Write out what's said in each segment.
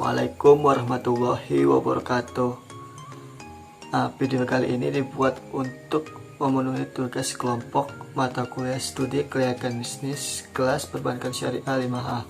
Assalamualaikum warahmatullahi wabarakatuh. Video kali ini dibuat untuk memenuhi tugas kelompok mata kuliah studi kelayakan bisnis kelas perbankan syariah 5A.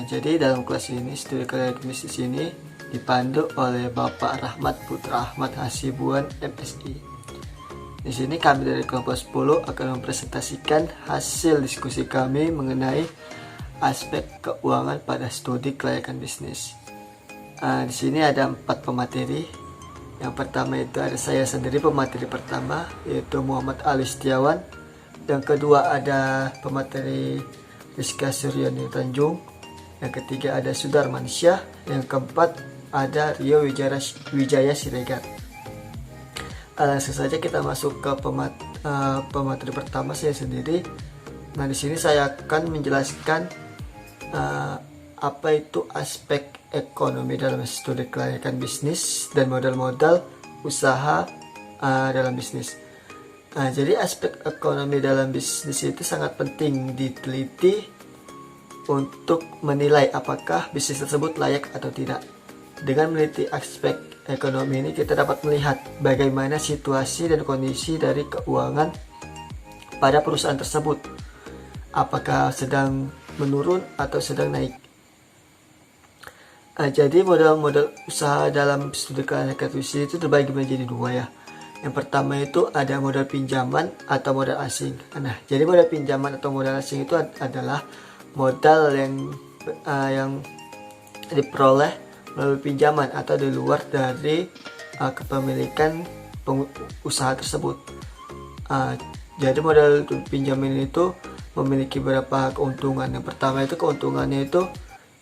Jadi dalam kelas ini studi kelayakan bisnis ini dipandu oleh Bapak Rahmat Putra Ahmad Hasibuan MSI. Di sini kami dari kelompok 10 akan mempresentasikan hasil diskusi kami mengenai aspek keuangan pada studi kelayakan bisnis. Di sini ada 4 pemateri. Yang pertama itu ada saya sendiri pemateri pertama, yaitu Muhammad Ali Setiawan. Yang kedua ada pemateri Rizka Suryani Tanjung. Yang ketiga ada Sudarman Syah. Yang keempat ada Rio Wijaya Siregar. Langsung saja kita masuk ke pemateri pertama saya sendiri. Nah, di sini saya akan menjelaskan apa itu aspek ekonomi dalam studi kelayakan bisnis dan modal-modal usaha dalam bisnis. Jadi aspek ekonomi dalam bisnis itu sangat penting diteliti untuk menilai apakah bisnis tersebut layak atau tidak. Dengan meneliti aspek ekonomi ini kita dapat melihat bagaimana situasi dan kondisi dari keuangan pada perusahaan tersebut. Apakah sedang menurun atau sedang naik. Jadi modal-modal usaha dalam studi kelayakan bisnis itu terbagi menjadi dua ya. Yang pertama itu ada modal pinjaman atau modal asing. Nah, jadi modal pinjaman atau modal asing itu adalah modal yang diperoleh melalui pinjaman atau di luar dari kepemilikan usaha tersebut. Jadi modal pinjaman itu memiliki beberapa keuntungan. Yang pertama itu keuntungannya itu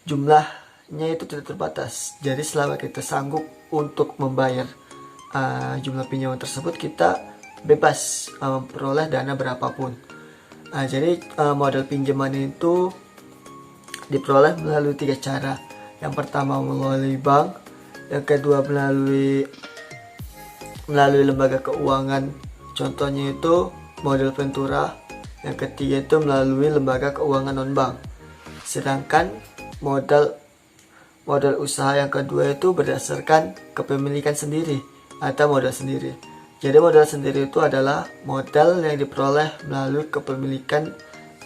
jumlahnya itu tidak terbatas. Jadi selama kita sanggup untuk membayar jumlah pinjaman tersebut, kita bebas memperoleh dana berapapun. Jadi modal pinjaman itu diperoleh melalui 3 cara. Yang pertama melalui bank, yang kedua melalui lembaga keuangan. Contohnya itu modal Ventura. Yang ketiga itu melalui lembaga keuangan non-bank. Sedangkan modal usaha yang kedua itu berdasarkan kepemilikan sendiri atau modal sendiri. Jadi modal sendiri itu adalah modal yang diperoleh melalui kepemilikan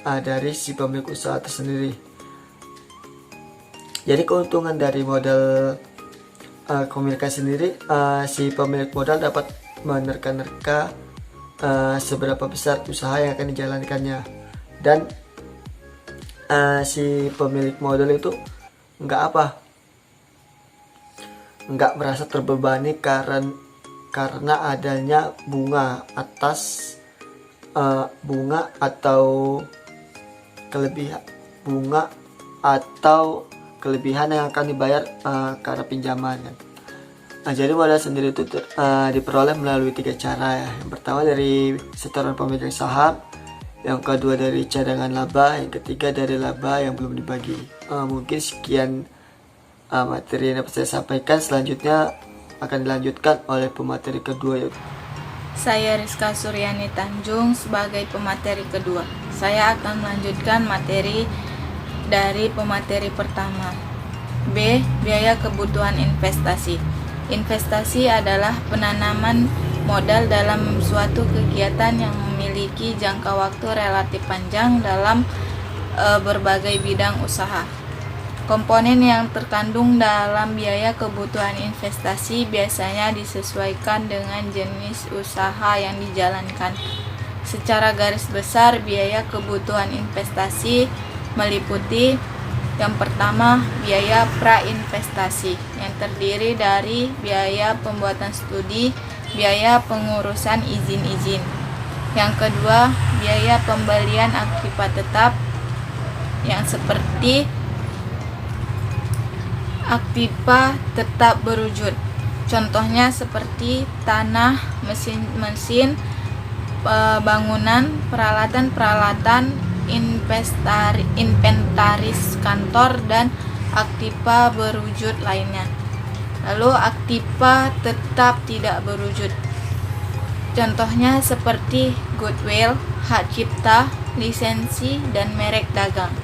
dari si pemilik usaha tersendiri. Jadi keuntungan dari modal kepemilikan sendiri, si pemilik modal dapat menerka-nerka seberapa besar usaha yang akan dijalankannya, dan si pemilik modal itu nggak merasa terbebani karena adanya bunga atas bunga atau kelebihan yang akan dibayar karena pinjaman. Jadi modal sendiri itu diperoleh melalui 3 cara ya. Yang pertama dari setoran pemegang saham, yang kedua dari cadangan laba, yang ketiga dari laba yang belum dibagi. Mungkin sekian materi yang dapat saya sampaikan. Selanjutnya akan dilanjutkan oleh pemateri kedua yaitu saya Rizka Suryani Tanjung sebagai pemateri kedua. Saya akan melanjutkan materi dari pemateri pertama. B. Biaya kebutuhan investasi. Investasi adalah penanaman modal dalam suatu kegiatan yang memiliki jangka waktu relatif panjang dalam berbagai bidang usaha. Komponen yang terkandung dalam biaya kebutuhan investasi biasanya disesuaikan dengan jenis usaha yang dijalankan. Secara garis besar, biaya kebutuhan investasi meliputi yang pertama, biaya pra-investasi yang terdiri dari biaya pembuatan studi, biaya pengurusan izin-izin. Yang kedua, biaya pembelian aktiva tetap yang seperti aktiva tetap berwujud. Contohnya seperti tanah, mesin, bangunan, peralatan, inventaris kantor, dan aktiva berwujud lainnya. Lalu aktiva tetap tidak berwujud. Contohnya seperti goodwill, hak cipta, lisensi, dan merek dagang.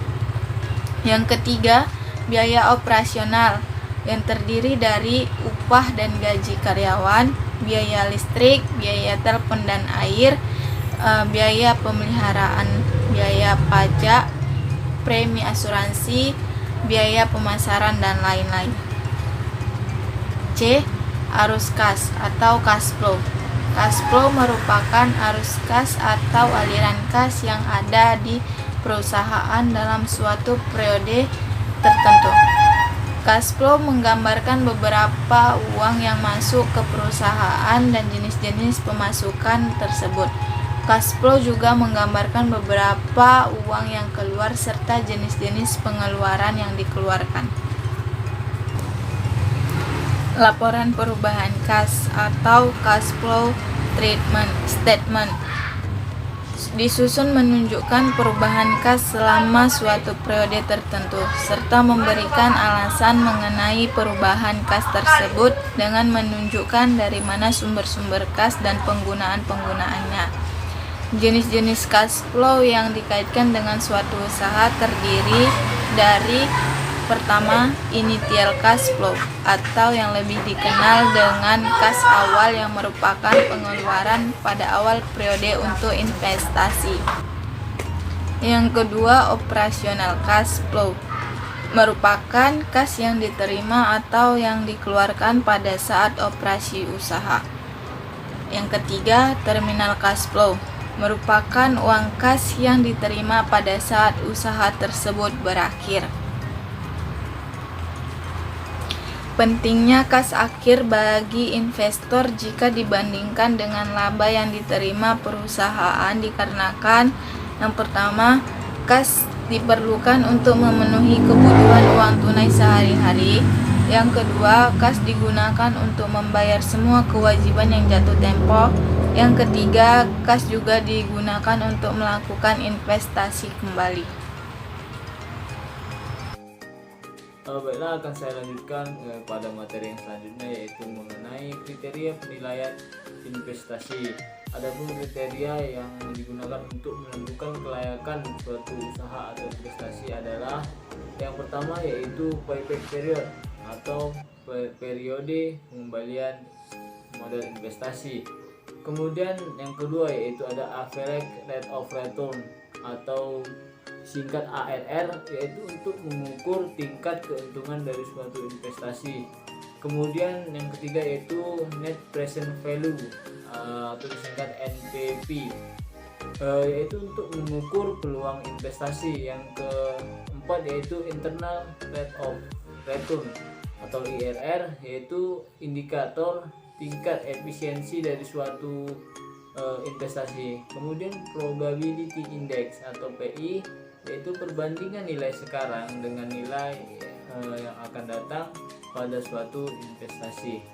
Yang ketiga, biaya operasional yang terdiri dari upah dan gaji karyawan, biaya listrik, biaya telepon dan air, biaya pemeliharaan, biaya pajak, premi asuransi, biaya pemasaran, dan lain-lain. C. Arus kas atau cash flow. Cash flow merupakan arus kas atau aliran kas yang ada di perusahaan dalam suatu periode tertentu. Cash flow menggambarkan beberapa uang yang masuk ke perusahaan dan jenis-jenis pemasukan tersebut. Cash flow juga menggambarkan beberapa uang yang keluar serta jenis-jenis pengeluaran yang dikeluarkan. Laporan perubahan kas atau cash flow statement disusun menunjukkan perubahan kas selama suatu periode tertentu serta memberikan alasan mengenai perubahan kas tersebut dengan menunjukkan dari mana sumber-sumber kas dan penggunaan-penggunaannya. Jenis-jenis cash flow yang dikaitkan dengan suatu usaha terdiri dari: pertama, initial cash flow atau yang lebih dikenal dengan kas awal yang merupakan pengeluaran pada awal periode untuk investasi. Yang kedua, operational cash flow merupakan kas yang diterima atau yang dikeluarkan pada saat operasi usaha. Yang ketiga, terminal cash flow merupakan uang kas yang diterima pada saat usaha tersebut berakhir. Pentingnya kas akhir bagi investor jika dibandingkan dengan laba yang diterima perusahaan dikarenakan: yang pertama, kas diperlukan untuk memenuhi kebutuhan uang tunai sehari-hari. Yang kedua, kas digunakan untuk membayar semua kewajiban yang jatuh tempo. Yang ketiga, kas juga digunakan untuk melakukan investasi kembali. Baiklah, akan saya lanjutkan pada materi yang selanjutnya, yaitu mengenai kriteria penilaian investasi. Adapun kriteria yang digunakan untuk menentukan kelayakan suatu usaha atau investasi adalah: yang pertama yaitu payback period atau periode pengembalian modal investasi. Kemudian yang kedua yaitu ada average rate of return atau singkat ARR, yaitu untuk mengukur tingkat keuntungan dari suatu investasi. Kemudian yang ketiga yaitu net present value atau disingkat NPV, yaitu untuk mengukur peluang investasi. Yang keempat yaitu internal rate of return atau IRR, yaitu indikator tingkat efisiensi dari suatu investasi. Kemudian probability index atau PI, yaitu perbandingan nilai sekarang dengan nilai yang akan datang pada suatu investasi,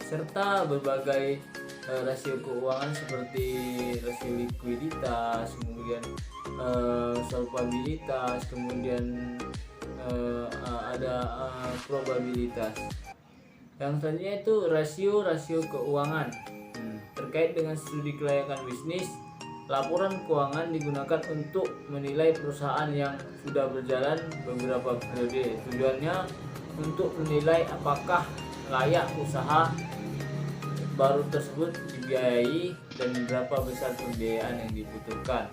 serta berbagai rasio keuangan seperti rasio likuiditas, kemudian solvabilitas, kemudian ada probabilitas. Yang selanjutnya itu rasio keuangan. Terkait dengan studi kelayakan bisnis, laporan keuangan digunakan untuk menilai perusahaan yang sudah berjalan beberapa periode. Tujuannya untuk menilai apakah layak usaha baru tersebut dibiayai dan berapa besar pembiayaan yang dibutuhkan.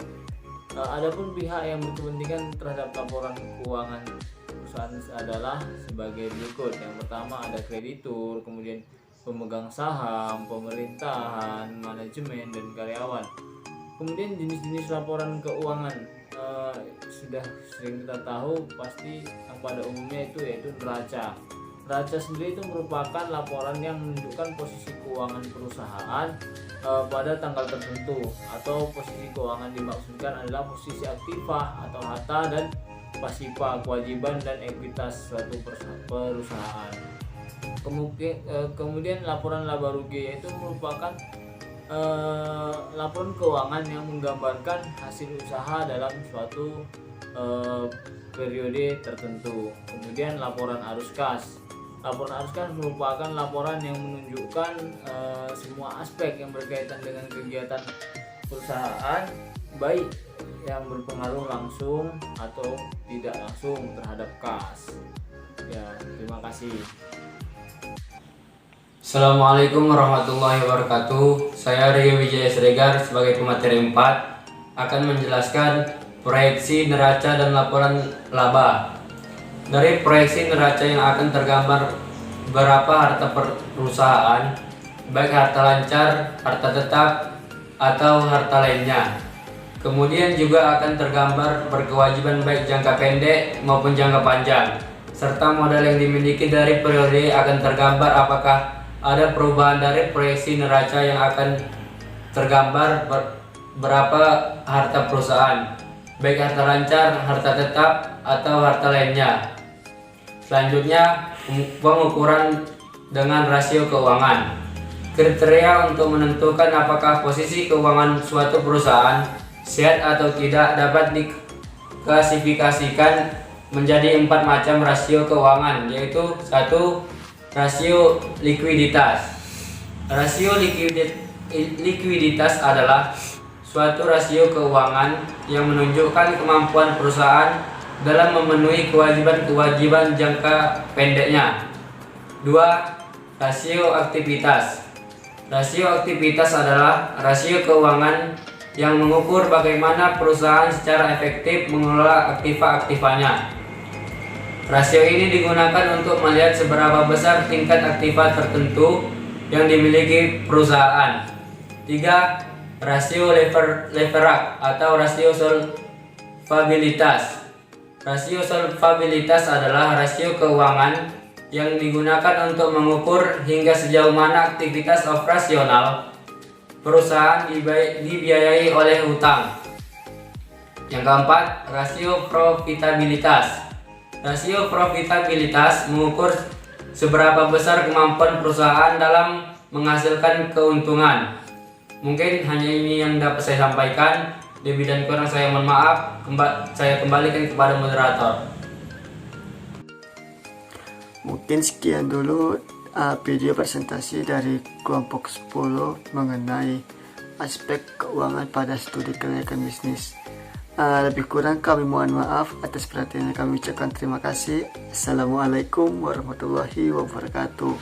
Adapun pihak yang berkepentingan terhadap laporan keuangan perusahaan adalah sebagai berikut. Yang pertama ada kreditur, kemudian pemegang saham, pemerintahan, manajemen, dan karyawan. Kemudian jenis-jenis laporan keuangan sudah sering kita tahu pasti yang pada umumnya itu yaitu neraca. Neraca sendiri itu merupakan laporan yang menunjukkan posisi keuangan perusahaan pada tanggal tertentu, atau posisi keuangan dimaksudkan adalah posisi aktiva atau harta dan pasifa, kewajiban dan ekuitas suatu perusahaan. Kemudian laporan laba rugi, yaitu merupakan laporan keuangan yang menggambarkan hasil usaha dalam suatu periode tertentu. Kemudian laporan arus kas. Laporan arus kas merupakan laporan yang menunjukkan semua aspek yang berkaitan dengan kegiatan perusahaan, baik yang berpengaruh langsung atau tidak langsung terhadap kas. Ya, terima kasih. Assalamualaikum warahmatullahi wabarakatuh. Saya Rio Wijaya Sregar sebagai pemateri 4 akan menjelaskan proyeksi neraca dan laporan laba. Dari proyeksi neraca yang akan tergambar berapa harta perusahaan, baik harta lancar, harta tetap, atau harta lainnya. Kemudian juga akan tergambar berkewajiban baik jangka pendek maupun jangka panjang, serta modal yang dimiliki dari periode akan tergambar apakah ada perubahan dari proyeksi neraca yang akan tergambar berapa harta perusahaan, baik harta lancar, harta tetap, atau harta lainnya. Selanjutnya, pengukuran dengan rasio keuangan. Kriteria untuk menentukan apakah posisi keuangan suatu perusahaan sehat atau tidak dapat diklasifikasikan menjadi 4 macam rasio keuangan, yaitu 1. Rasio likuiditas. Rasio likuiditas adalah suatu rasio keuangan yang menunjukkan kemampuan perusahaan dalam memenuhi kewajiban-kewajiban jangka pendeknya. 2. Rasio aktivitas. Rasio aktivitas adalah rasio keuangan yang mengukur bagaimana perusahaan secara efektif mengelola aktiva-aktivanya. Rasio ini digunakan untuk melihat seberapa besar tingkat aktiva tertentu yang dimiliki perusahaan. 3. Rasio leverage atau rasio solvabilitas. Rasio solvabilitas adalah rasio keuangan yang digunakan untuk mengukur hingga sejauh mana aktivitas operasional perusahaan dibiayai oleh hutang. Yang keempat, rasio profitabilitas. Rasio profitabilitas mengukur seberapa besar kemampuan perusahaan dalam menghasilkan keuntungan. Mungkin hanya ini yang dapat saya sampaikan. Lebih dan kurang saya mohon maaf. Saya kembalikan kepada moderator. Mungkin sekian dulu video presentasi dari kelompok 10 mengenai aspek keuangan pada studi kelayakan bisnis. Lebih kurang kami mohon maaf atas perhatiannya. Kami ucapkan terima kasih. Assalamualaikum warahmatullahi wabarakatuh.